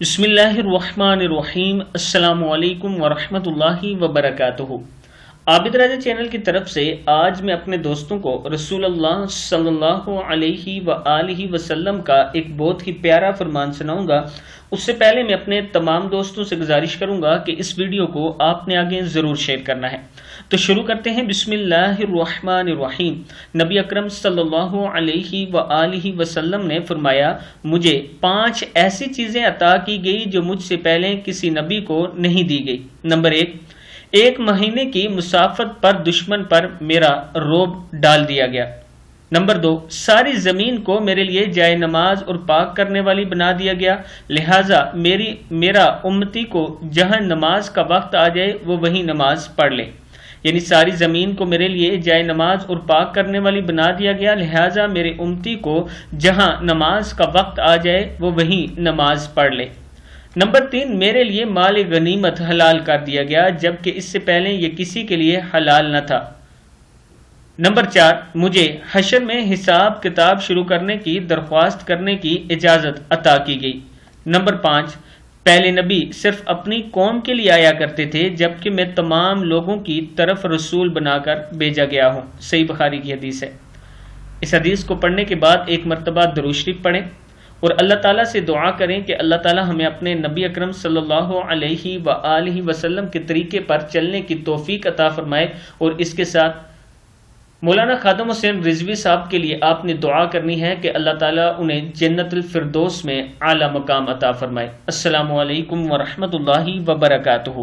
بسم اللہ الرحمن الرحیم۔ السلام علیکم ورحمۃ اللہ وبرکاتہ۔ عابد راجہ چینل کی طرف سے آج میں اپنے دوستوں کو رسول اللہ صلی اللہ علیہ وآلہ وسلم کا ایک بہت ہی پیارا فرمان سناؤں گا۔ اس سے پہلے میں اپنے تمام دوستوں سے گزارش کروں گا کہ اس ویڈیو کو آپ نے آگے ضرور شیئر کرنا ہے۔ تو شروع کرتے ہیں۔ بسم اللہ الرحمن الرحیم۔ نبی اکرم صلی اللہ علیہ وآلہ وسلم نے فرمایا، مجھے 5 ایسی چیزیں عطا کی گئی جو مجھ سے پہلے کسی نبی کو نہیں دی گئی۔ نمبر 1، ایک مہینے کی مسافت پر دشمن پر میرا رعب ڈال دیا گیا۔ نمبر 2، ساری زمین کو میرے لیے جائے نماز اور پاک کرنے والی بنا دیا گیا، لہٰذا میرا امتی کو جہاں نماز کا وقت آ جائے وہ وہیں نماز پڑھ لے۔ یعنی ساری زمین کو میرے لیے جائے نماز اور پاک کرنے والی بنا دیا گیا، لہٰذا میرے امتی کو جہاں نماز کا وقت آ جائے وہ وہیں نماز پڑھ لے۔ نمبر 3، میرے لیے مال غنیمت حلال کر دیا گیا جبکہ اس سے پہلے یہ کسی کے لیے حلال نہ تھا۔ نمبر 4، مجھے حشر میں حساب کتاب شروع کرنے کی درخواست کرنے کی اجازت عطا کی گئی۔ نمبر 5، پہلے نبی صرف اپنی قوم کے لیے آیا کرتے تھے جبکہ میں تمام لوگوں کی طرف رسول بنا کر بھیجا گیا ہوں۔ صحیح بخاری کی حدیث ہے۔ اس حدیث کو پڑھنے کے بعد ایک مرتبہ درود شریف پڑھیں اور اللہ تعالیٰ سے دعا کریں کہ اللہ تعالیٰ ہمیں اپنے نبی اکرم صلی اللہ علیہ وآلہ وسلم کے طریقے پر چلنے کی توفیق عطا فرمائے۔ اور اس کے ساتھ مولانا خادم حسین رضوی صاحب کے لیے آپ نے دعا کرنی ہے کہ اللہ تعالیٰ انہیں جنت الفردوس میں اعلیٰ مقام عطا فرمائے۔ السلام علیکم ورحمۃ اللہ وبرکاتہ۔